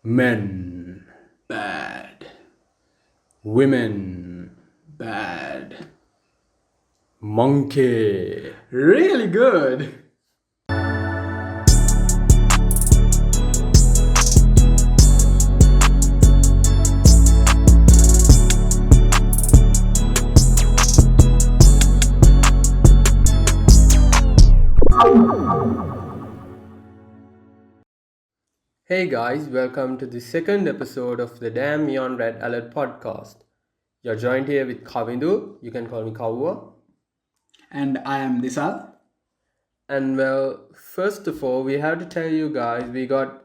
Men, Bad. women, Bad. monkey. Really good. Hey guys, welcome to the second episode of the Damn Beyond Red Alert podcast. You're joined here with Kavindu. You can call me Kavua. And I am Disal. And well, first of all, we have to tell you guys we got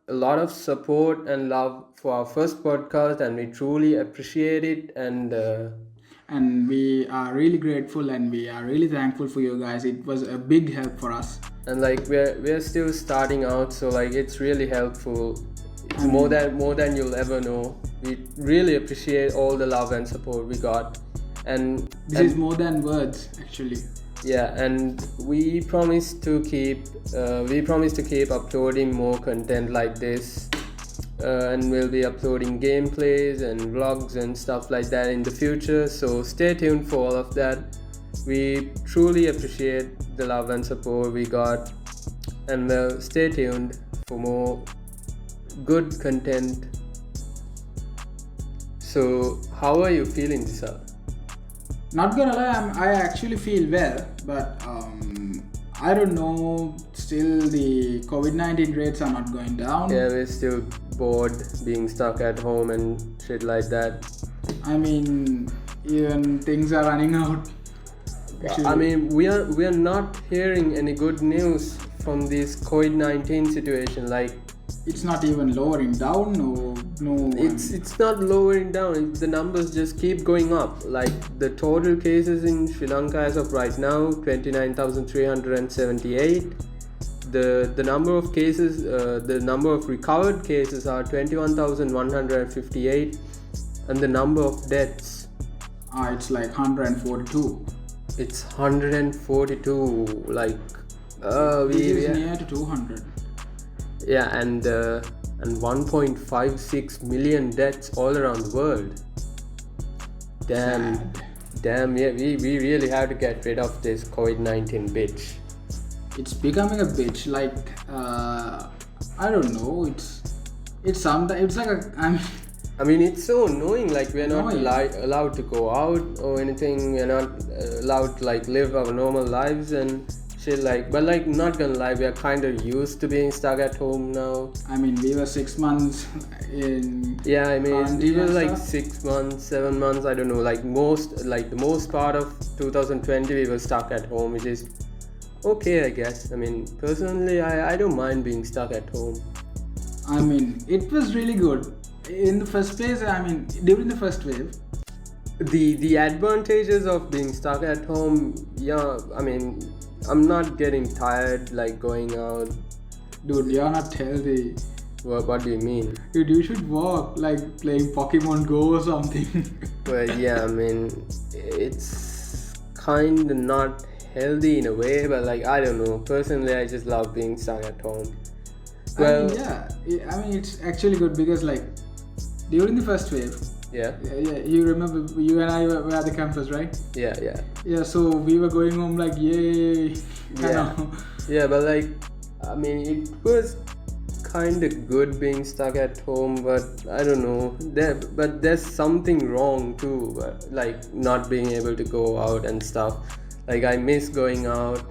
a lot of support and love for our first podcast, and we truly appreciate it. And we are really grateful and we are really thankful for you guys. It was a big help for us. And like we're still starting out, so like it's really helpful. It's more than you'll ever know. We really appreciate all the love and support we got, and This is more than words, actually. yeah, and we promise to keep uploading more content like this, and we'll be uploading gameplays and vlogs and stuff like that in the future. So stay tuned for all of that. We truly appreciate the love and support we got, and well, stay tuned for more good content. So, how are you feeling, Disal? Not gonna lie, I actually feel well, but I don't know. Still, the COVID-19 rates are not going down. Yeah, we're still bored being stuck at home and shit like that. I mean, even things are running out. Actually, I mean, we are not hearing any good news from this COVID-19 situation. Like, it's not even lowering down. No. it's not lowering down. The numbers just keep going up. Like the total cases in Sri Lanka as of right now, 29,378. The number of cases, the number of recovered cases are 21,158, and the number of deaths, it's like 142. it's 142. Like, Which is near to 200. yeah, and 1.56 million deaths all around the world. Sad. Damn, yeah, we really have to get rid of this COVID-19 bitch. It's becoming a bitch. Like I don't know. It's sometimes it's like I mean, it's so annoying. Like, we're not Annoying. allowed to go out or anything. We're not allowed to like live our normal lives and shit. Like, but like, not gonna lie, we're kind of used to being stuck at home now. I mean, we were 6 months in. Yeah, I mean, quarantine even and like stuff. 6 months, 7 months, I don't know. Like the most part of 2020, we were stuck at home, which is okay, I guess. I mean, personally, I don't mind being stuck at home. I mean, it was really good. In the first place, I mean, during the first wave, The advantages of being stuck at home, yeah, I mean, I'm not getting tired like going out. dude, you're not healthy. What do you mean? Dude, you should walk like playing Pokemon Go or something. Well, yeah, I mean, it's kind of not healthy in a way, but like, I don't know. Personally, I just love being stuck at home. I mean, I mean, it's actually good because like during the first wave, Yeah, you remember you and I were at the campus, right? yeah. Yeah, so we were going home like yay. Yeah. Yeah, but like, I mean, it was kind of good being stuck at home, but I don't know. But there's something wrong too, like not being able to go out and stuff. Like, I miss going out,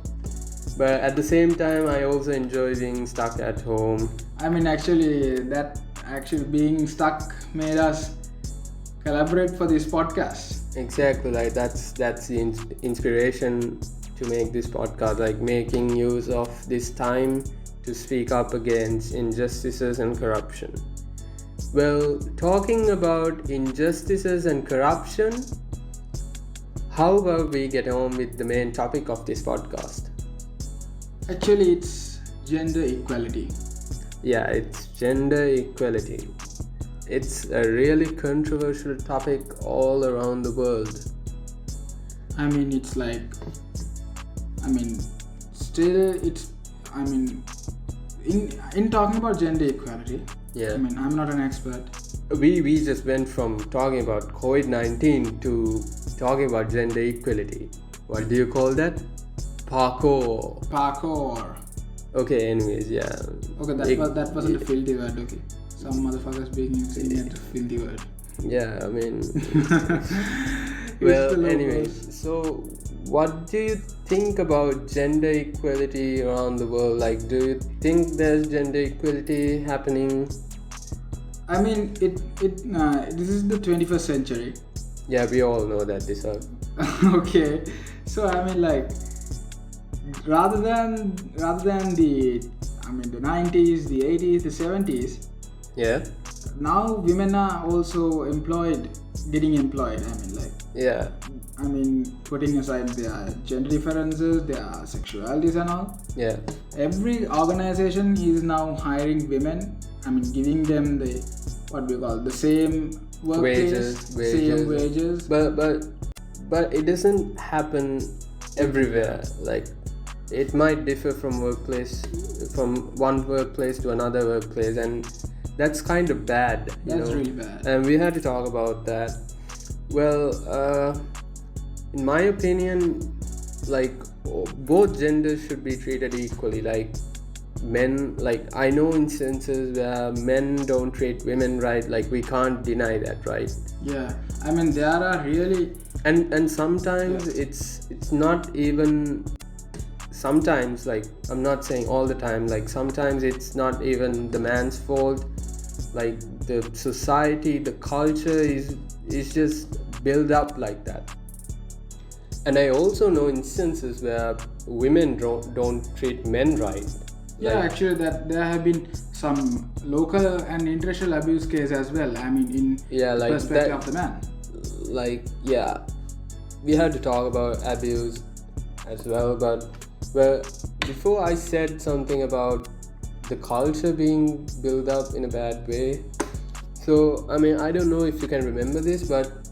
but at the same time, I also enjoy being stuck at home. I mean, actually being stuck made us collaborate for this podcast. Exactly, like that's the inspiration to make this podcast, like making use of this time to speak up against injustices and corruption. Well, talking about injustices and corruption, how about we get on with the main topic of this podcast? Actually, it's gender equality. Yeah, it's gender equality. It's a really controversial topic all around the world. I mean, it's like, I mean, still, it's, I mean, in talking about gender equality, Yeah. I mean, I'm not an expert. We just went from talking about COVID-19 to talking about gender equality. What do you call that? Parkour. Okay, anyways, yeah. Okay, that wasn't a filthy word. Okay, some motherfuckers being using it a filthy word. Yeah, I mean, It's well, the anyways, logos. so what do you think about gender equality around the world? Like, do you think there's gender equality happening? I mean, this is the 21st century. Yeah, we all know that this are. Okay, so I mean, like, rather than the 90s, the 80s, the 70s, Yeah, now women are also getting employed. yeah, Putting aside their gender differences, their sexualities and all, yeah, every organization is now hiring women. Giving them the same workplace, same wages. But it doesn't happen everywhere. Like, it might differ from one workplace to another workplace, and that's kind of bad. That's really bad. And we had to talk about that. Well, in my opinion, like, both genders should be treated equally. Like, men, like, I know instances where men don't treat women right. Like, we can't deny that, right? Yeah, there are really, and sometimes it's not even, sometimes, like, I'm not saying all the time, like, sometimes it's not even the man's fault. Like, the society, the culture is just built up like that. And I also know instances where women don't treat men right. yeah, actually, that there have been some local and international abuse case as well. In like perspective that, of the man. Like, yeah, we had to talk about abuse as well. But, well, before I said something about the culture being built up in a bad way. So, I don't know if you can remember this, but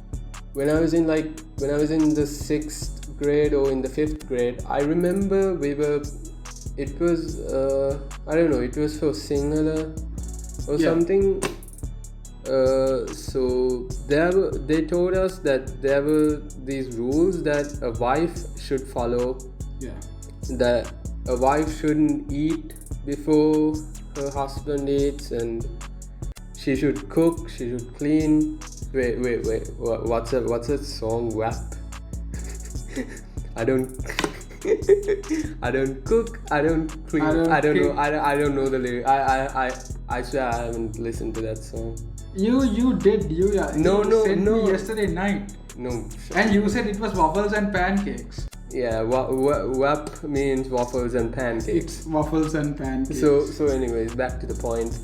when I was in the 6th grade or in the 5th grade, I remember it was I don't know, it was for Sinhala or something. So they told us that there were these rules that a wife should follow. Yeah. That a wife shouldn't eat before her husband eats, and she should cook, she should clean. Wait, what's a song? WAP? I don't cook, I don't clean, I don't know the lyric. I swear I haven't listened to that song. You did. No. Me yesterday night. No. And you said it was waffles and pancakes. Yeah, WAP means waffles and pancakes. It's waffles and pancakes. So anyways, back to the point.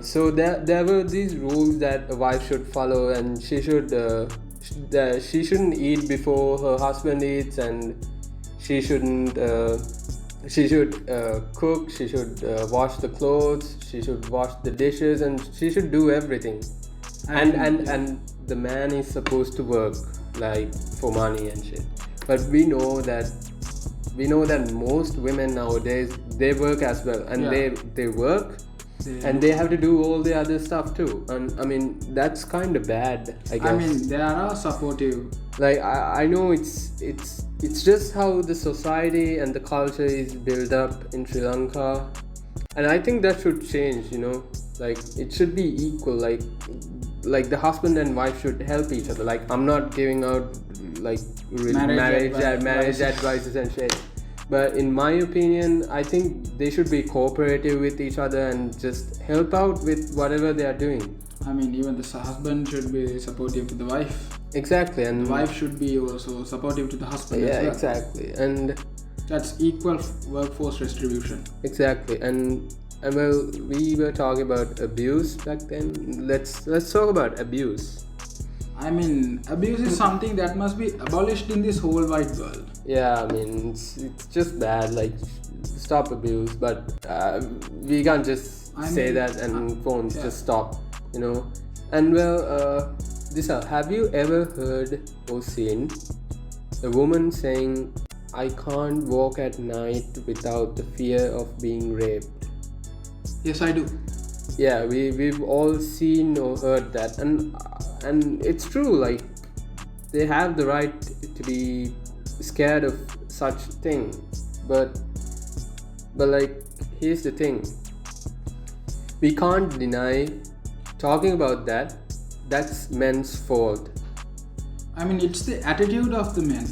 So there were these rules that a wife should follow, and she shouldn't eat before her husband eats, and she should cook, she should wash the clothes, she should wash the dishes, and she should do everything. And the man is supposed to work, like, for money and shit. But we know that most women nowadays, they work as well, and they work. And they have to do all the other stuff too, and that's kind of bad, I guess. They are supportive. Like, I know it's just how the society and the culture is built up in Sri Lanka, and I think that should change. Like, it should be equal. Like the husband and wife should help each other. Like, I'm not giving out like marriage advices and shit. But in my opinion, I think they should be cooperative with each other and just help out with whatever they are doing. Even the husband should be supportive to the wife. Exactly, and the wife should be also supportive to the husband as well. Yeah, exactly, and that's equal workforce distribution. Exactly, and well, we were talking about abuse back then. Let's talk about abuse. Abuse is something that must be abolished in this whole wide world. Yeah, it's just bad. Like, stop abuse, but we can't just say that and phones just stop, And well, have you ever heard or seen a woman saying, "I can't walk at night without the fear of being raped"? Yes, I do. Yeah, we've all seen or heard that, and it's true. Like, they have the right to be scared of such thing, but like, here's the thing: we can't deny talking about that. That's men's fault. I mean, it's the attitude of the men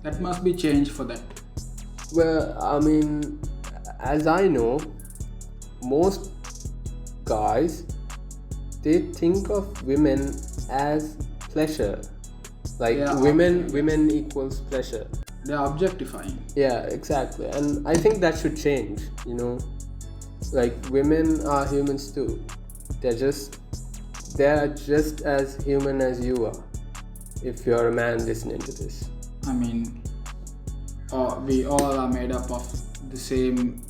that must be changed for that. Well, I mean, as I know, most guys, they think of women as pleasure. Like, Yeah, women equals pleasure. They're objectifying. Yeah, exactly. And I think that should change, Like, women are humans too. They're just as human as you are, if you're a man listening to this. I mean, we all are made up of the same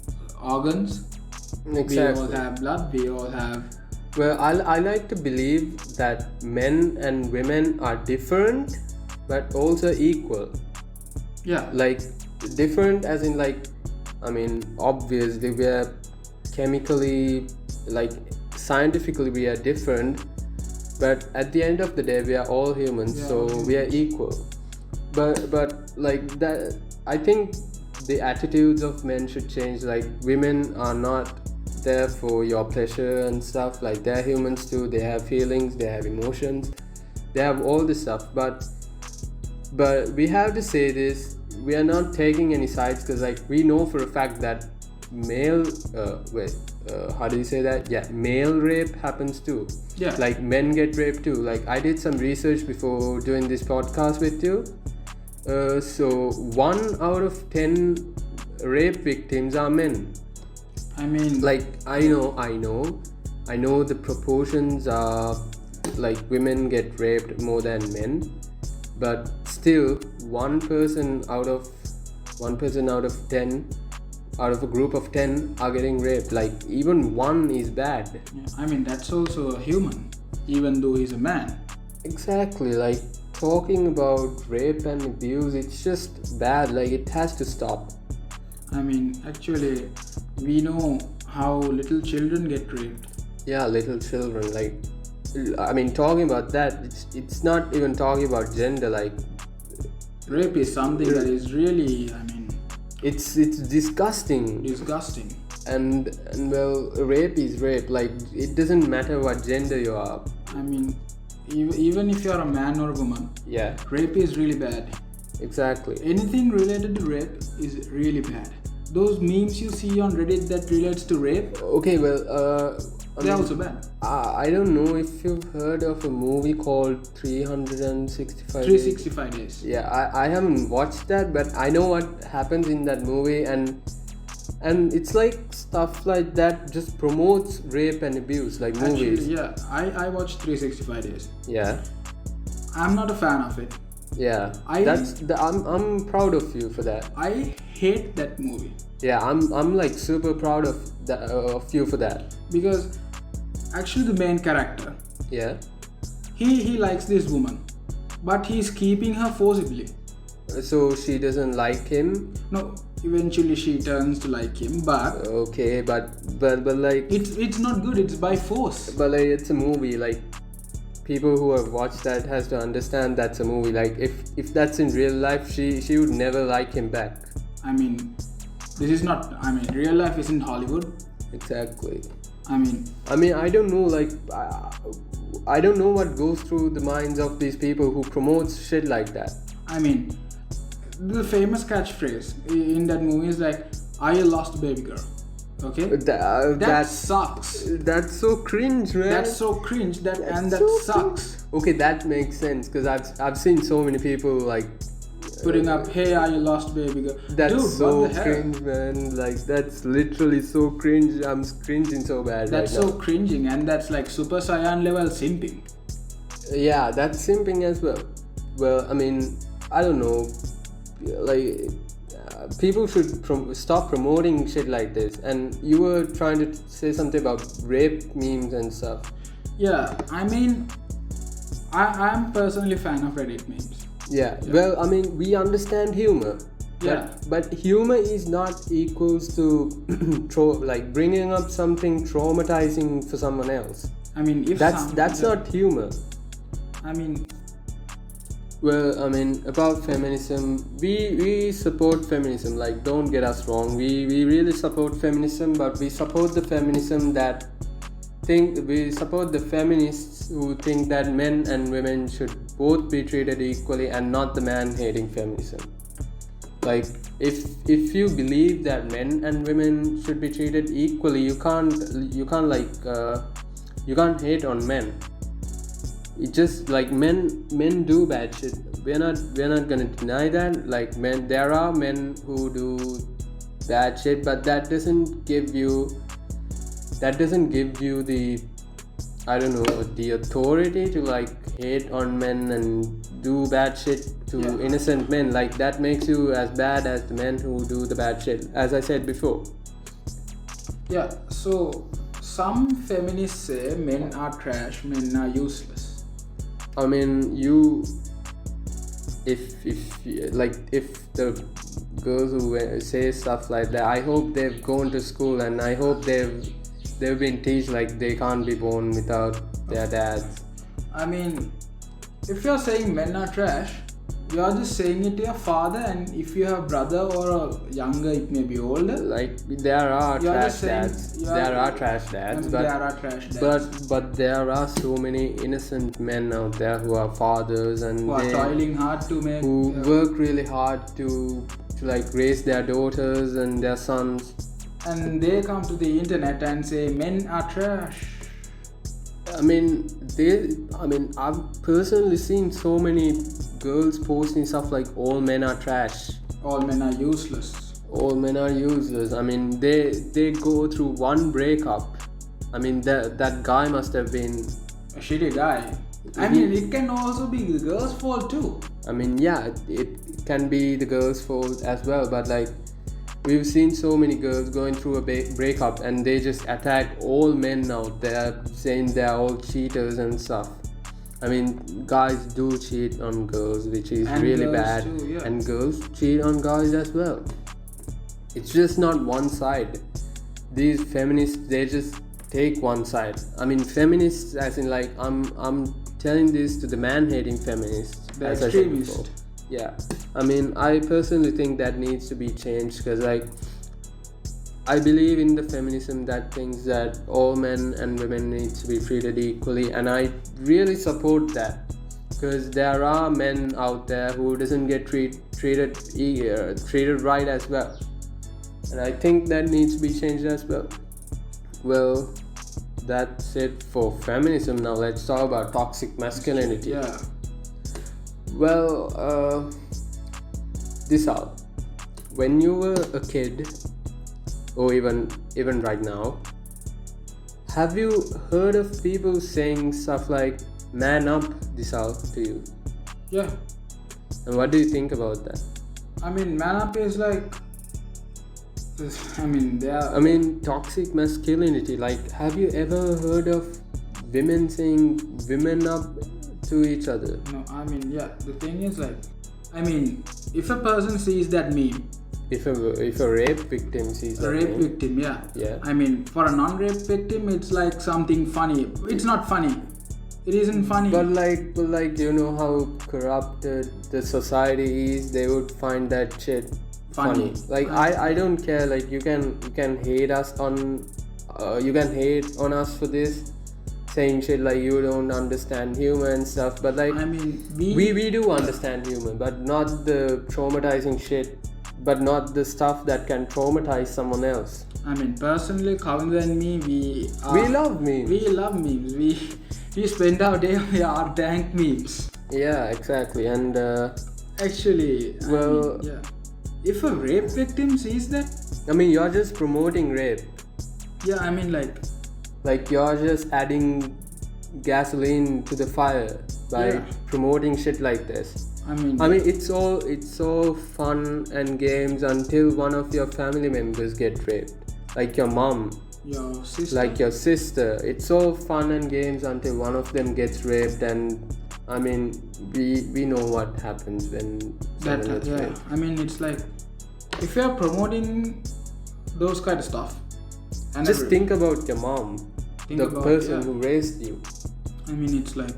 organs. Exactly. We all have blood. We all have. Well, I like to believe that men and women are different, but also equal. Yeah. Like, different as in, like, I mean, obviously we are chemically, like, scientifically we are different, but at the end of the day we are all humans, so we are equal. But like that, I think the attitudes of men should change. Like, women are not there for your pleasure and stuff. Like, they're humans too. They have feelings, they have emotions, they have all this stuff, but we have to say this: we are not taking any sides, because, like, we know for a fact that male how do you say that? Yeah, male rape happens too. Yeah. Like, men get raped too. Like, I did some research before doing this podcast with you. So 1 out of 10 rape victims are men. I mean, Like, I know the proportions are, like, women get raped more than men, but still one person out of 10, out of a group of 10 are getting raped. Like, even one is bad. yeah, I mean, that's also a human, even though he's a man. Exactly. Like, talking about rape and abuse, it's just bad. Like, it has to stop. I mean, actually, we know how little children get raped. Yeah, little children. Like, I mean, talking about that, it's not even talking about gender. Like, Rape is something that is really, I mean, it's disgusting. disgusting. And well, rape is rape. Like, it doesn't matter what gender you are. I mean, even if you're a man or a woman, Yeah, rape is really bad. exactly. Anything related to rape is really bad. Those memes you see on Reddit that relates to rape, Okay, well, they're also bad. I don't know if you've heard of a movie called 365 Days. 365 days. Yeah, I haven't watched that, but I know what happens in that movie, and it's like stuff like that just promotes rape and abuse, like movies. Actually, yeah, I watched 365 days. Yeah, I'm not a fan of it. yeah. I'm proud of you for that. I hate that movie Yeah, I'm like super proud of you for that. because actually the main character, Yeah. he likes this woman, but he's keeping her forcibly. So she doesn't like him. No, eventually she turns to like him, but Okay, but like, it's not good. It's by force. but like, it's a movie. Like, people who have watched that has to understand that's a movie. Like, if that's in real life, she would never like him back. I mean, this is not. I mean, real life isn't Hollywood. Exactly. I mean, I don't know. Like, I don't know what goes through the minds of these people who promotes shit like that. I mean, the famous catchphrase in that movie is like, "Are you lost, baby girl?" Okay. That sucks. That's so cringe, man. That's so cringe. That so sucks. Okay, that makes sense, because I've seen so many people like Putting up, "Hey, are you lost, baby girl?" that's Dude, so what the hell? cringe, man. Like, that's literally so cringe. I'm cringing so bad. That's right so cringing, and that's like Super Saiyan level simping. now. Yeah, that's simping as well. Well, I mean, I don't know. Like, people should stop promoting shit like this. And you were trying to say something about rape memes and stuff. Yeah, I mean, I'm personally fan of Reddit memes. Yeah. Well, I mean, we understand humor. But humor is not equals to like bringing up something traumatizing for someone else. I mean, if that's not humor. I mean, well, I mean, about feminism, we support feminism. Like, don't get us wrong. We really support feminism, but we support the feminism that we support the feminists who think that men and women should both be treated equally, and not the man-hating feminism. Like, if you believe that men and women should be treated equally, you can't hate on men. It just like men do bad shit. We're not gonna deny that. Like, there are men who do bad shit, but that doesn't give you the, I don't know, the authority to like hate on men and do bad shit to innocent men. Like, that makes you as bad as the men who do the bad shit, as I said before. Yeah, so some feminists say men are trash, men are useless. I mean, if the girls who say stuff like that, I hope they've gone to school, and I hope they've been taught like they can't be born without their dads. I mean, if you're saying men are trash, you're just saying it to your father, and if you have brother or a younger, it may be older. Like, there are trash dads. There are trash dads, but there are so many innocent men out there who are fathers and who are toiling hard to make, who work really hard to like raise their daughters and their sons. And they come to the internet and say men are trash. I've personally seen so many girls posting stuff like all men are trash. All men are useless. All men are useless. I mean, they go through one breakup. I mean, that guy must have been a shitty guy. I mean, it can also be the girl's fault too. I mean, yeah, it can be the girl's fault as well, but like, we've seen so many girls going through a breakup and they just attack all men out there, saying they're all cheaters and stuff. I mean, guys do cheat on girls, which is really bad. Too, yeah. And girls cheat on guys as well. It's just not one side. These feminists, they just take one side. I mean, feminists as in like, I'm telling this to the man-hating feminists. The extremist. Yeah, I mean, I personally think that needs to be changed, because like, I believe in the feminism that thinks that all men and women need to be treated equally, and I really support that, because there are men out there who doesn't get treated right as well, and I think that needs to be changed as well. Well, that's it for feminism. Now let's talk about toxic masculinity. Yeah. Well, Disal, when you were a kid, or even right now, have you heard of people saying stuff like "man up," Disal, to you? Yeah. And what do you think about that? I mean, man up is like, toxic masculinity. Like, have you ever heard of women saying "women up" to each other? No, I mean, yeah, the thing is like, I mean, if a person sees that meme, if a rape victim sees that meme, victim, yeah. I mean, for a non-rape victim, it's like something funny. It's not funny. It isn't funny. But like you know how corrupted the society is, they would find that shit funny. Like, I don't care. Like, you can hate us on us for this, saying shit like you don't understand humor and stuff, but like, I mean, we do understand humor, but not the traumatizing shit, but not the stuff that can traumatize someone else. I mean, personally, Kavinder and me, we love memes. We love memes. We spend our day on our dank memes. Yeah, exactly. And actually, if a rape victim sees that, I mean, you're just promoting rape. Yeah, I mean, like you're just adding gasoline to the fire by promoting shit like this. I mean, it's all fun and games until one of your family members get raped, like your mom, your sister. Like your sister. It's all fun and games until one of them gets raped, and I mean, we know what happens when someone gets raped. I mean, it's like if you're promoting those kind of stuff, and just think about your mom, the person who raised you. I mean, it's like,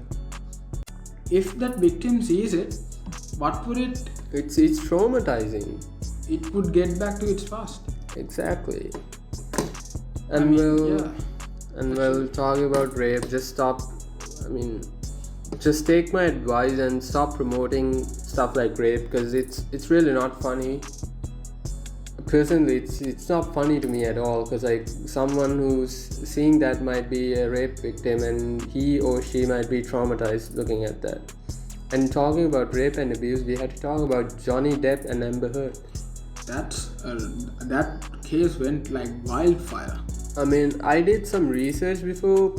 if that victim sees it, what would it? It's traumatizing. It would get back to its past. Exactly. And talking about rape, just stop. I mean, just take my advice and stop promoting stuff like rape, because it's really not funny. Personally, it's not funny to me at all, because like someone who's seeing that might be a rape victim, and he or she might be traumatized looking at that. And talking about rape and abuse, we had to talk about Johnny Depp and Amber Heard. That case went like wildfire. I mean, I did some research before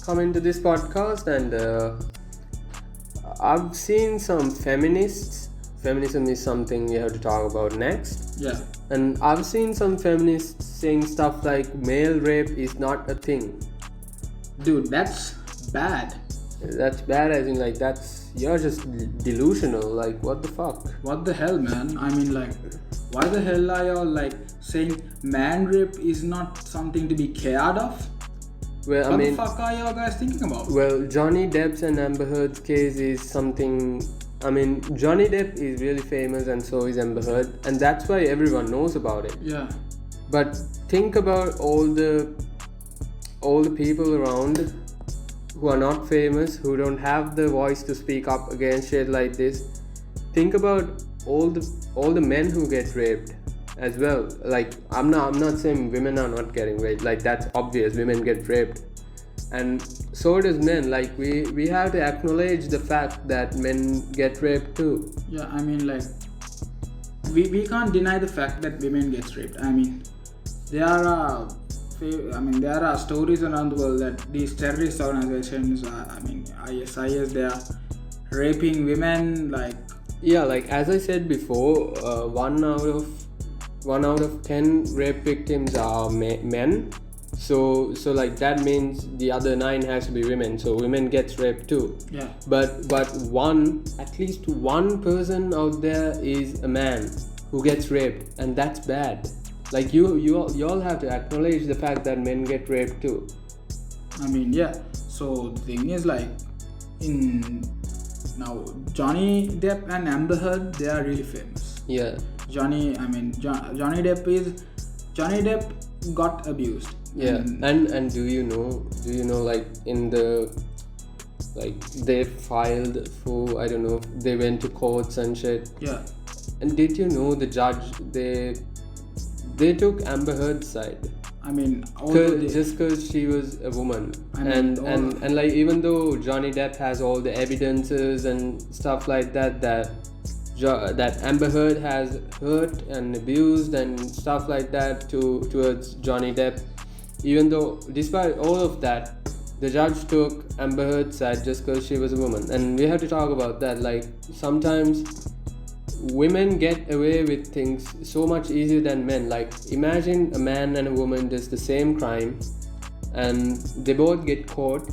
coming to this podcast, and I've seen some feminists. Feminism is something we have to talk about next. Yeah. And I've seen some feminists saying stuff like male rape is not a thing. Dude, that's bad. That's bad, as in like you're just delusional. Like, what the fuck? What the hell, man? I mean, like, why the hell are y'all like saying man rape is not something to be cared of? Well, what the fuck are y'all guys thinking about? Well, Johnny Depp's and Amber Heard's case is something. I mean, Johnny Depp is really famous, and so is Amber Heard, and that's why everyone knows about it. Yeah. But think about all the people around who are not famous, who don't have the voice to speak up against shit like this. Think about all the men who get raped as well. Like, I'm not saying women are not getting raped. Like, that's obvious. Women get raped, and so does men. Like, we have to acknowledge the fact that men get raped too. Yeah, I mean, like, we can't deny the fact that women get raped. I mean, there are stories around the world that these terrorist organizations, ISIS, they are raping women. Like, yeah, like as I said before, 1 out of 10 rape victims are men. So like that means the other 9 has to be women. So women gets raped too. Yeah. But at least one person out there is a man who gets raped, and that's bad. Like, you all have to acknowledge the fact that men get raped too. I mean, yeah. So the thing is, like, now Johnny Depp and Amber Heard, they are really famous. Yeah. Johnny Depp got abused. Yeah. And do you know like in the, like, they filed for, I don't know, they went to courts and shit. Yeah. And did you know the judge, they took Amber Heard's side? I mean, just because she was a woman. And like, even though Johnny Depp has all the evidences and stuff like that Amber Heard has hurt and abused and stuff like that towards Johnny Depp, even though despite all of that, the judge took Amber Heard's side just because she was a woman. And we have to talk about that. Like, sometimes women get away with things so much easier than men. Like, imagine a man and a woman does the same crime, and they both get caught,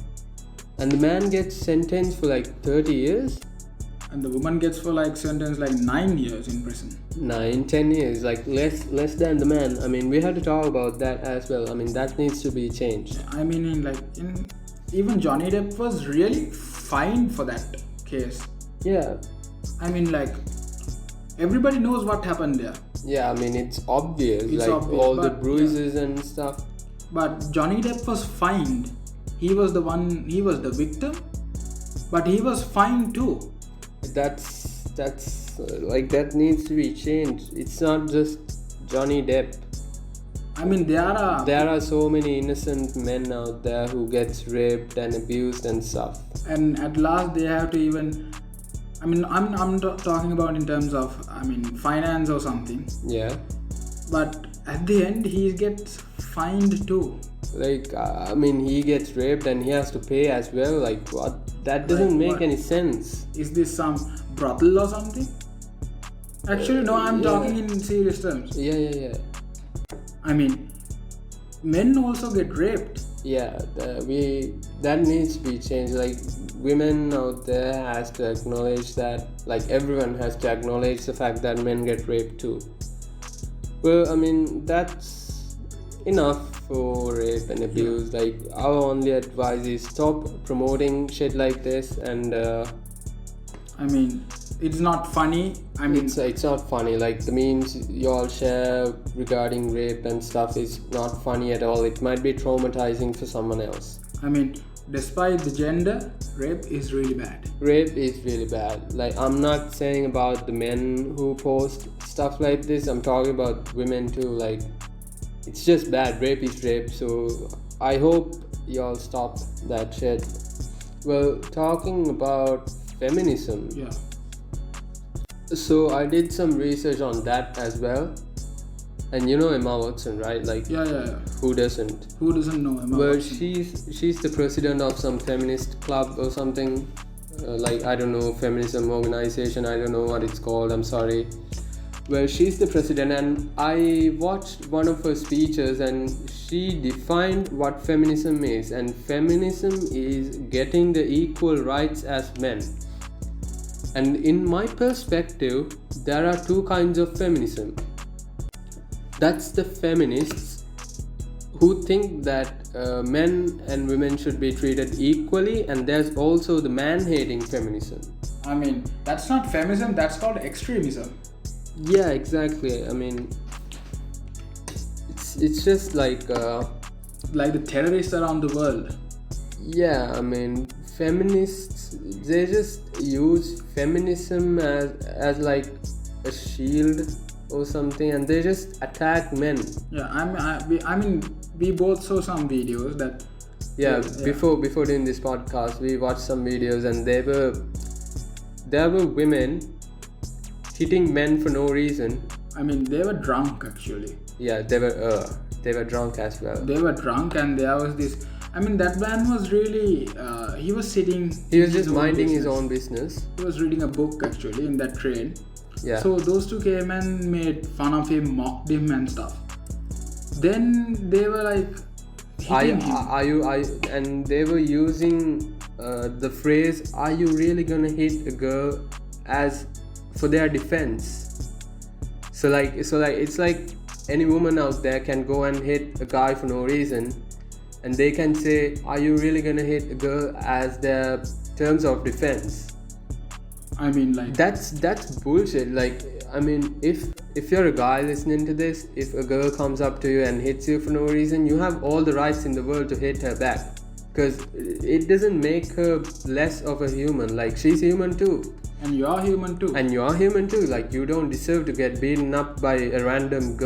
and the man gets sentenced for like 30 years, and the woman gets for like sentenced like 9 years in prison. 9-10 years, like less than the man. I mean, we have to talk about that as well. I mean, that needs to be changed. I mean, even Johnny Depp was really fined for that case. Yeah. I mean, like, everybody knows what happened there. Yeah, I mean, it's obvious. All the bruises and stuff. But Johnny Depp was fined. He was the victim, but he was fined too. That's that needs to be changed. It's not just Johnny Depp. I mean, there are so many innocent men out there who gets raped and abused and stuff. And at last they have to even, I mean, I'm talking about in terms of, I mean, finance or something. Yeah. But at the end, he gets fined too. Like, I mean, he gets raped and he has to pay as well. Like, what? That doesn't make any sense. Is this some brothel or something? Actually, no, I'm talking in serious terms. Yeah. I mean, men also get raped. Yeah, that needs to be changed. Like, women out there has to acknowledge that. Like, everyone has to acknowledge the fact that men get raped too. Well, I mean, that's enough for rape and abuse. Like, our only advice is stop promoting shit like this, and I mean, it's not funny. I mean, it's not funny. Like, the memes you all share regarding rape and stuff is not funny at all. It might be traumatizing for someone else. I mean, despite the gender, rape is really bad. Rape is really bad. Like, I'm not saying about the men who post stuff like this. I'm talking about women too. Like, it's just bad. Rape is rape. So I hope y'all stop that shit. Well, talking about feminism. Yeah. So I did some research on that as well. And you know Emma Watson, right? Like, Yeah. who doesn't? Who doesn't know Emma Well, Watson? she's the president of some feminist club or something. Like, I don't know, feminism organization. I don't know what it's called. I'm sorry. Well, she's the president, and I watched one of her speeches, and she defined what feminism is. And feminism is getting the equal rights as men. And in my perspective, there are two kinds of feminism. That's the feminists who think that men and women should be treated equally, and there's also the man-hating feminism. I mean, that's not feminism, that's called extremism. Yeah, exactly. I mean, it's just like the terrorists around the world. Yeah, I mean, feminists, they just use feminism as like a shield or something, and they just attack men. Yeah, I mean, we both saw some videos that. Yeah. Before doing this podcast, we watched some videos, and there were women hitting men for no reason. I mean, they were drunk actually. Yeah, they were drunk as well. They were drunk, and there was this. I mean, that man was really. He was sitting. He was just minding his own business. He was reading a book actually in that train. Yeah. So those two came and made fun of him, mocked him and stuff. Then they were like hitting him. And they were using the phrase, "Are you really gonna hit a girl?" as for their defense. So like it's like any woman out there can go and hit a guy for no reason, and they can say, "Are you really gonna hit a girl?" as their terms of defense. I mean, like, that's bullshit. Like, I mean, if you're a guy listening to this, if a girl comes up to you and hits you for no reason, you have all the rights in the world to hit her back, because it doesn't make her less of a human. Like, she's human too. And you're human too. Like, you don't deserve to get beaten up by a random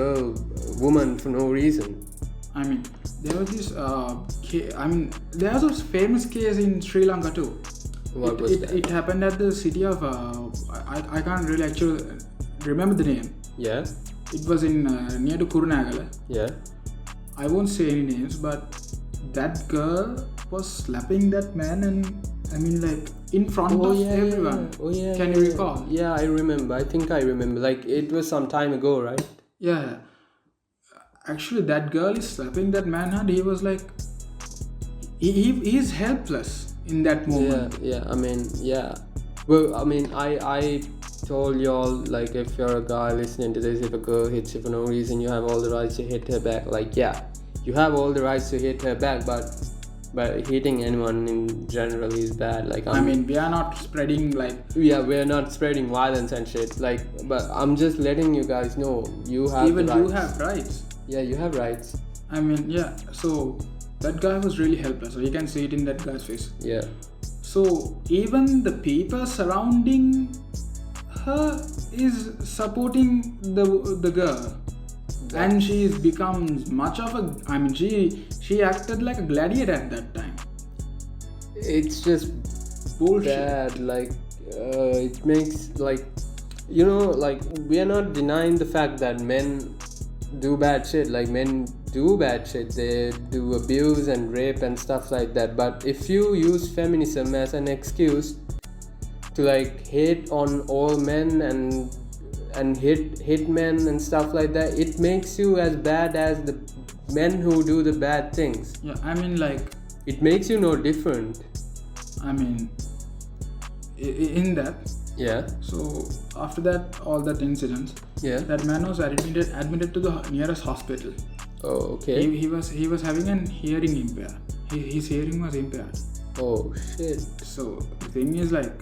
woman for no reason. I mean, there was this there was a famous case in Sri Lanka too. What was that? It happened at the city of I can't really actually remember the name. Yeah. It was in near to Kurunagala. Yeah. I won't say any names, but that girl was slapping that man, and I mean, like, in front of everyone. Oh yeah. Can you recall? Yeah, I remember. I think I remember. Like, it was some time ago, right? Yeah. Actually, that girl is slapping that man, and he was like, he's helpless in that moment. Yeah. I mean, yeah. Well, I mean, I told y'all, like, if you're a guy listening to this, if a girl hits you for no reason, you have all the rights to hit her back. Like, yeah, you have all the rights to hit her back, but hitting anyone in general is bad. Like, I mean, we are not spreading we're not spreading violence and shit. Like, but I'm just letting you guys know, you have even the rights. you have rights. Yeah, you have rights. I mean, yeah. So that guy was really helpless. So you can see it in that guy's face. Yeah. So even the people surrounding her is supporting the girl, and she becomes much of a. I mean, she acted like a gladiator at that time. It's just bullshit. Bad. Like, it makes, like, you know, like, we are not denying the fact that men do bad shit. Like, men do bad shit. They do abuse and rape and stuff like that. But if you use feminism as an excuse to, like, hate on all men and hit men and stuff like that, it makes you as bad as the men who do the bad things. Yeah, I mean, like, it makes you no different. I mean, in that. Yeah. So after that, all that incidents, Yeah. that man was admitted to the nearest hospital. Oh, okay. He was having an hearing impair. His hearing was impaired. Oh shit. So the thing is like,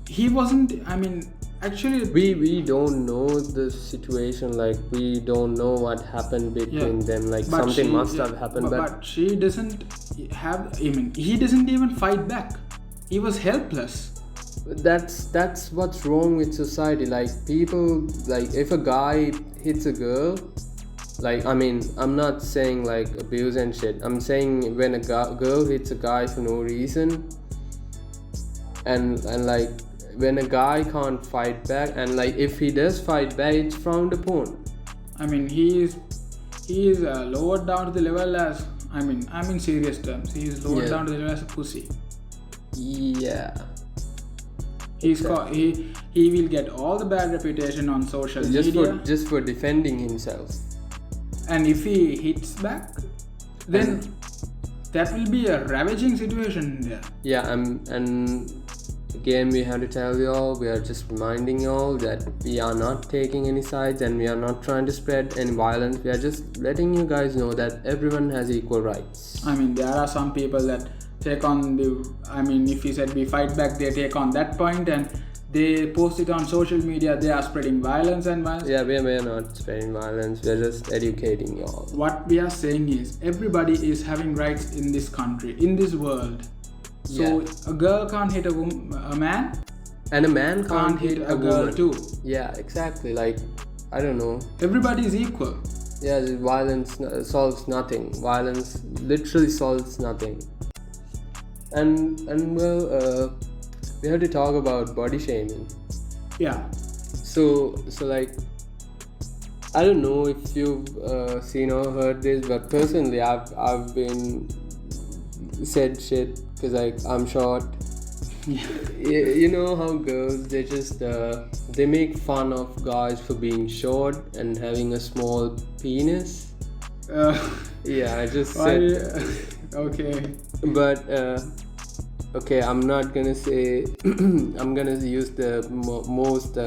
he wasn't. I mean, actually, We don't know the situation. Like we don't know what happened between them. Like but something she- must yeah, have happened. But she doesn't have. I mean, he doesn't even fight back. He was helpless. That's what's wrong with society. Like people, like if a guy hits a girl, like I mean I'm not saying like abuse and shit, I'm saying when a girl hits a guy for no reason, and like when a guy can't fight back, and like if he does fight back, it's frowned upon. I mean, he is lowered down to the level as, I'm in serious terms, he is lowered Yeah. down to the level as a pussy. Yeah. He's he will get all the bad reputation on social media. Just for defending himself. And if he hits back, then that will be a ravaging situation there. Yeah, and again we have to tell you all, we are just reminding you all that we are not taking any sides and we are not trying to spread any violence. We are just letting you guys know that everyone has equal rights. I mean, there are some people that take on the, I mean, if he said we fight back, they take on that point and they post it on social media. They are spreading violence and violence. Yeah, we are not spreading violence, we are just educating you all. What we are saying is, everybody is having rights in this country, in this world. So a girl can't hit a man, and a man can't hit a girl woman too. Yeah, exactly. Like I don't know. Everybody is equal. Yeah, violence solves nothing. Violence literally solves nothing. And well, we have to talk about body shaming. Yeah. So like, I don't know if you've seen or heard this, but personally, I've been said shit because like I'm short. You know how girls, they just they make fun of guys for being short and having a small penis. Yeah, I just said. Okay. But okay, I'm not gonna say. I'm gonna use the most.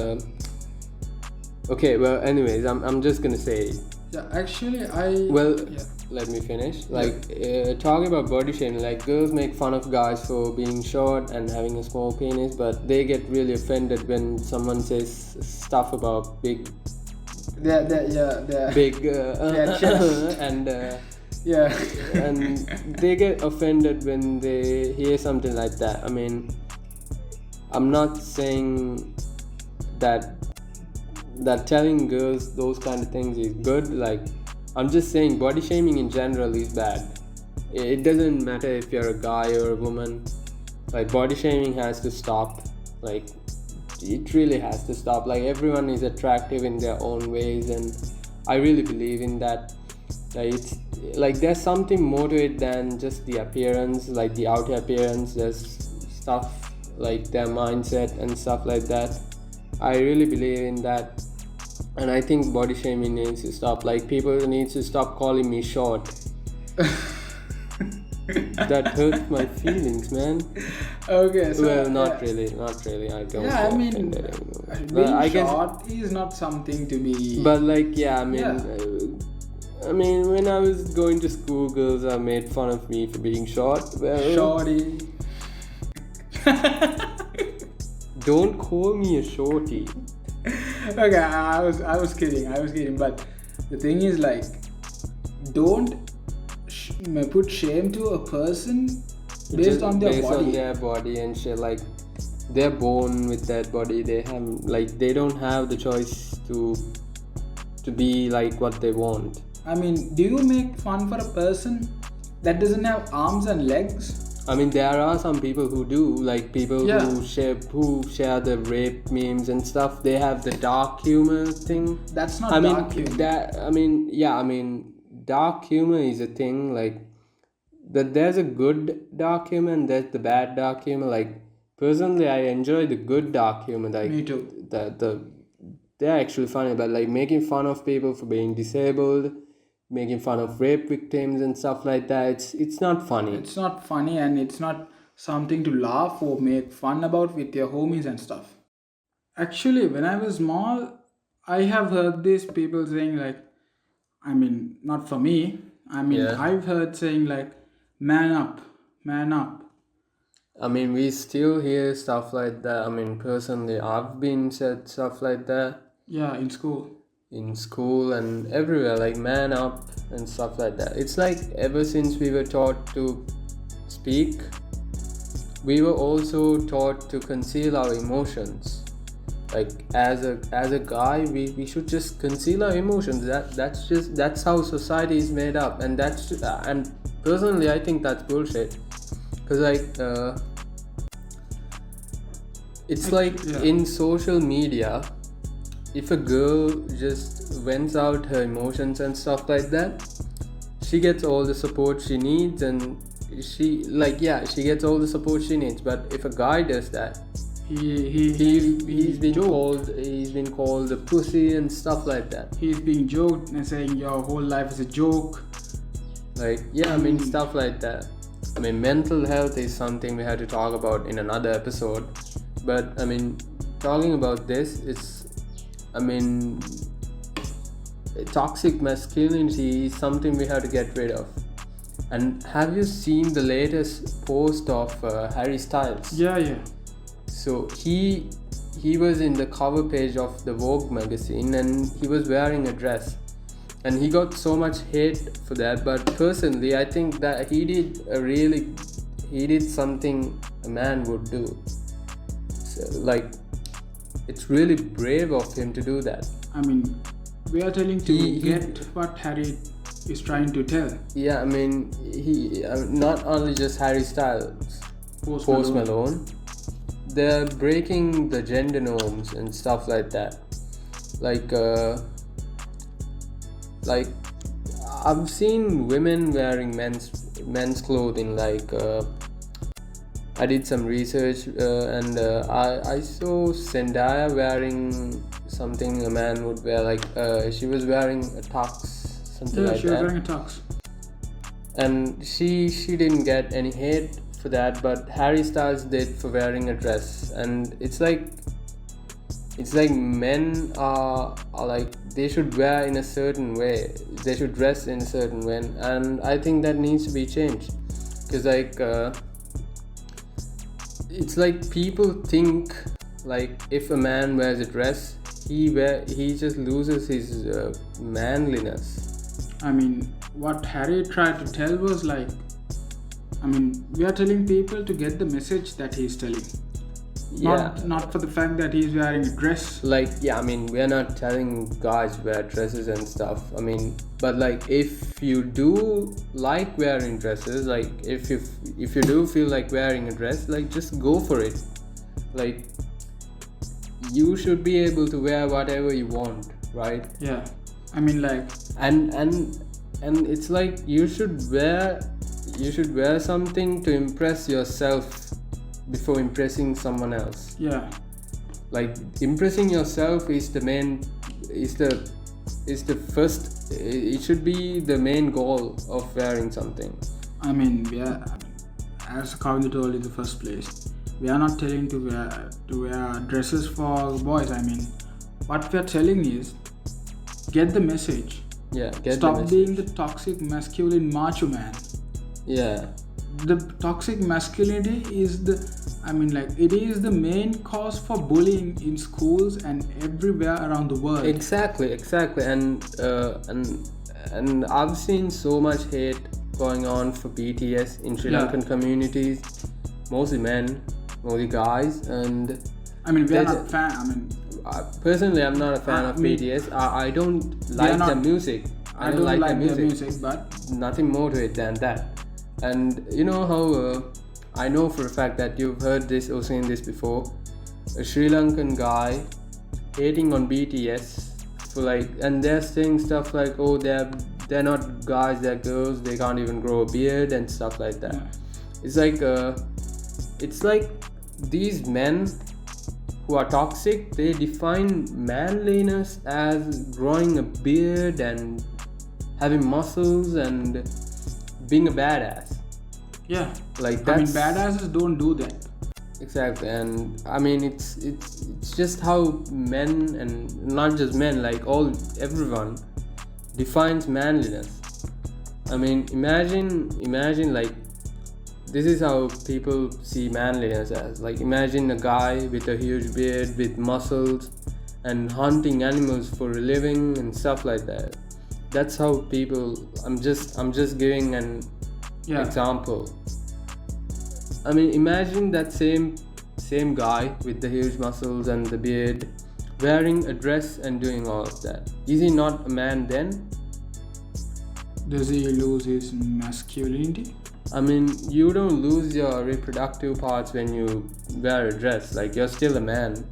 Okay, well, anyways, I'm just gonna say. Yeah, actually, Let me finish. Like talking about body shaming, like girls make fun of guys for being short and having a small penis, but they get really offended when someone says stuff about big chest. and yeah. and they get offended when they hear something like that. I mean, I'm not saying that telling girls those kind of things is good. Like, I'm just saying body shaming in general is bad. It doesn't matter if you're a guy or a woman. Like, body shaming has to stop. Like, it really has to stop. Like, everyone is attractive in their own ways, and I really believe in that. Like, it's like there's something more to it than just the appearance, like the outer appearance. There's stuff like their mindset and stuff like that. I really believe in that, and I think body shaming needs to stop. Like, people need to stop calling me short. That hurts my feelings, man. Okay, so well, not really. I don't. Yeah, I mean, being short is not something to be. But like, yeah, I mean. I mean, when I was going to school, girls are made fun of me for being short. Well, shorty. Don't call me a shorty. Okay, I was kidding. But the thing is, like, don't put shame to a person based on their body and shit. Like, they're born with that body. They don't have the choice to be like what they want. I mean, do you make fun for a person that doesn't have arms and legs? I mean, there are some people who do, like people who share the rape memes and stuff. They have the dark humor thing. That's not dark humor. Dark humor is a thing. Like, that there's a good dark humor and there's the bad dark humor. Like, personally, I enjoy the good dark humor. Like, me too. They're actually funny, but like making fun of people for being disabled, making fun of rape victims and stuff like that, it's not funny. It's not funny, and it's not something to laugh or make fun about with your homies and stuff. Actually, when I was small, I have heard these people saying like, I mean, not for me. I mean, Yeah. I've heard saying like, man up, man up. I mean, we still hear stuff like that. I mean, personally, I've been said stuff like that Yeah, in school. in school and everywhere, like man up and stuff like that. It's like ever since we were taught to speak, we were also taught to conceal our emotions. Like as a guy, we should just conceal our emotions. That's how society is made up, and and personally, I think that's bullshit. Cause it's like Yeah. in social media, if a girl just vents out her emotions and stuff like that, she gets all the support she needs, and she gets all the support she needs. But if a guy does that, he's been called a pussy and stuff like that. He's being joked and saying your whole life is a joke. Like, yeah, I mean, stuff like that. I mean, mental health is something we had to talk about in another episode. But I mean, talking about this, toxic masculinity is something we have to get rid of. And have you seen the latest post of Harry Styles? Yeah. So he was in the cover page of the Vogue magazine, and he was wearing a dress, and he got so much hate for that. But personally, I think that he did something a man would do. So, like, it's really brave of him to do that. I mean, we are telling to get what Harry is trying to tell. Yeah, I mean, he not only just Harry Styles, Post Malone. They're breaking the gender norms and stuff like that. Like I've seen women wearing men's clothing. I did some research and I saw Zendaya wearing something a man would wear. She was wearing a tux, something like that. Yeah, she was wearing a tux. And she didn't get any hate for that, but Harry Styles did for wearing a dress. And it's like men are like, they should wear in a certain way, they should dress in a certain way, and I think that needs to be changed. Because it's like people think like if a man wears a dress, he just loses his manliness. I mean, what Harry tried to tell was like, I mean, we are telling people to get the message that he's telling. Yeah. Not for the fact that he's wearing a dress. I mean, we're not telling guys wear dresses and stuff. I mean, but like, if you do like wearing dresses, like if you do feel like wearing a dress, like just go for it. Like, you should be able to wear whatever you want, right? Yeah. I mean, like, and it's like you should wear something to impress yourself before impressing someone else. Yeah. Like, impressing yourself is the first, it should be the main goal of wearing something. I mean, as Kavindra told in the first place, we are not telling to wear dresses for boys. I mean, what we are telling is, get the message. Yeah, Stop being the toxic masculine macho man. Yeah. The toxic masculinity is it is the main cause for bullying in schools and everywhere around the world. Exactly. And I've seen so much hate going on for BTS in Sri Lankan communities, mostly men, mostly guys, and I mean, we are not fan. I mean, personally, I'm not a fan of BTS. I don't like their music. I don't like their music, but nothing more to it than that. And you know how I know for a fact that you've heard this or seen this before. A Sri Lankan guy hating on BTS for and they're saying stuff like, oh, they're not guys, they're girls, they can't even grow a beard and stuff like that. Yeah. It's like these men who are toxic, they define manliness as growing a beard and having muscles and being a badass. Yeah. Like I mean, that's badasses don't do that. exactly. And I mean, it's just how men, and not just men, like everyone defines manliness. I mean, imagine like this is how people see manliness as. Like, imagine a guy with a huge beard, with muscles, and hunting animals for a living and stuff like that. That's how people. I'm just giving an example. I mean, imagine that same guy with the huge muscles and the beard, wearing a dress and doing all of that. Is he not a man then? Does he lose his masculinity? I mean, you don't lose your reproductive parts when you wear a dress. Like, you're still a man.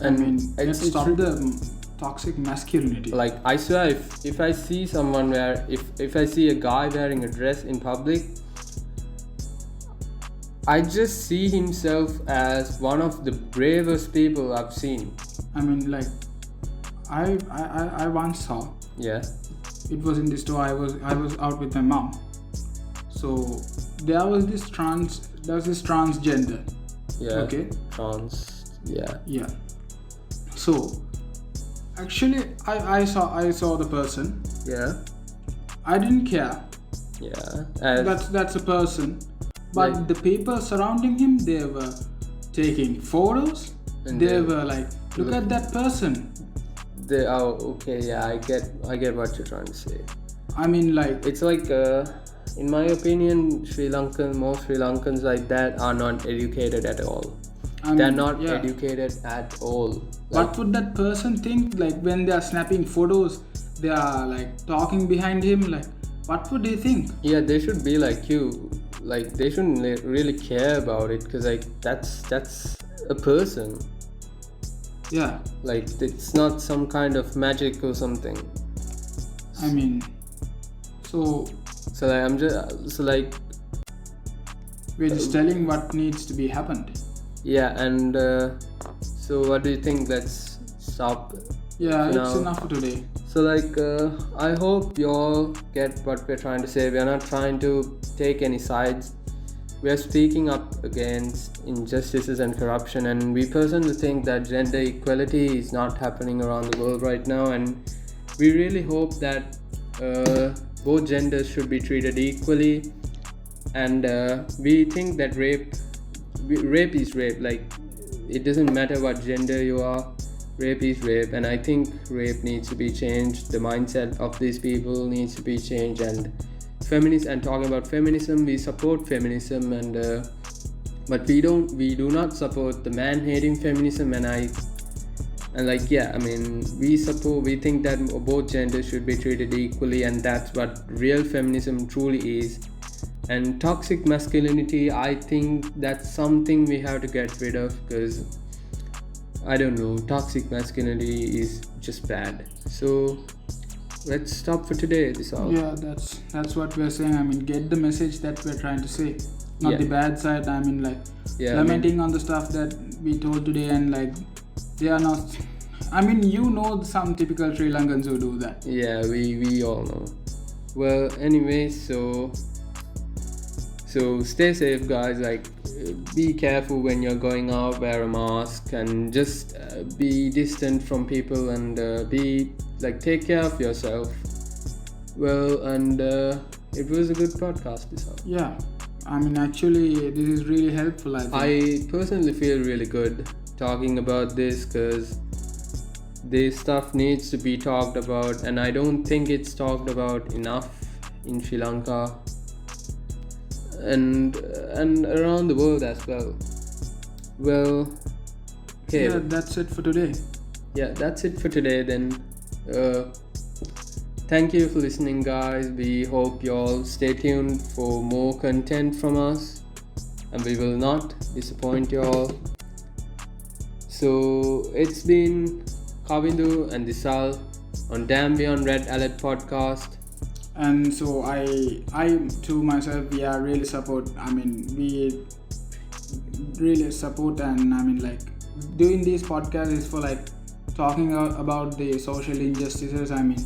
And I mean, let's stop the toxic masculinity. Like, I swear, if I see someone if I see a guy wearing a dress in public, I just see himself as one of the bravest people I've seen. I mean, like, I once saw. Yeah. It was in the store. I was out with my mom. So there was this transgender. Yeah. Okay. Trans. Yeah. Yeah. So actually, I saw the person. Yeah. I didn't care. Yeah. That's a person. But like, the people surrounding him, they were taking photos. And they were like, look at that person. They are okay. Yeah, I get what you're trying to say. I mean, like, it's like in my opinion, most Sri Lankans like that are not educated at all. They're not educated at all. Like, what would that person think? Like, when they are snapping photos, they are like talking behind him. Like, what would they think? Yeah, they should be like you. Like, they shouldn't really care about it, because like that's a person. Yeah. Like, it's not some kind of magic or something. I mean, so like we're just telling what needs to be happened. Yeah, and so what do you think? Let's stop. Yeah, it's enough for today. So like, I hope you all get what we're trying to say. We are not trying to take any sides. We are speaking up against injustices and corruption, and we personally think that gender equality is not happening around the world right now, and we really hope that both genders should be treated equally. And we think that rape is rape. Like, it doesn't matter what gender you are, rape is rape. And I think rape needs to be changed. The mindset of these people needs to be changed. And talking about feminism, we support feminism, and but we do not support the man-hating feminism. We think that both genders should be treated equally, and that's what real feminism truly is. And toxic masculinity, I think that's something we have to get rid of, because I don't know, toxic masculinity is just bad. So let's stop for today. This all. Yeah, that's what we're saying. I mean, get the message that we're trying to say, not the bad side. I mean, like, lamenting on the stuff that we told today, and like, they are not. I mean, some typical Sri Lankans who do that. Yeah, we all know. Well, anyway, so stay safe, guys. Like, be careful when you're going out. Wear a mask, and just be distant from people, and take care of yourself. Well, and it was a good podcast this hour. Yeah, I mean, actually, this is really helpful. I personally feel really good talking about this, because this stuff needs to be talked about, and I don't think it's talked about enough in Sri Lanka and around the world as well. Well, okay. Yeah, that's it for today. Yeah, that's it for today then. Thank you for listening, guys. We hope you all stay tuned for more content from us, and we will not disappoint you all. So it's been Kavindu and Disal on Damn Beyond Red Alert podcast. And so I to myself, we are really support. I mean, we really support, and I mean, like, doing this podcast is for like talking about the social injustices. I mean,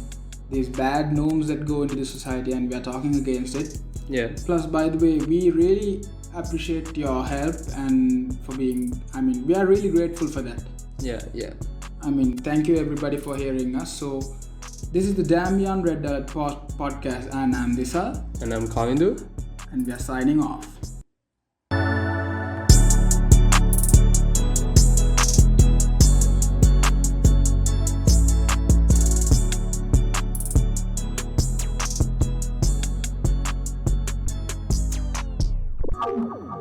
these bad norms that go into the society, and we are talking against it. Yeah. Plus, by the way, we really appreciate your help and for being, we are really grateful for that. Yeah. Thank you everybody for hearing us. So this is the Damn Beyond Red Alert podcast, and I'm Disal. And I'm Kavindu. And we are signing off.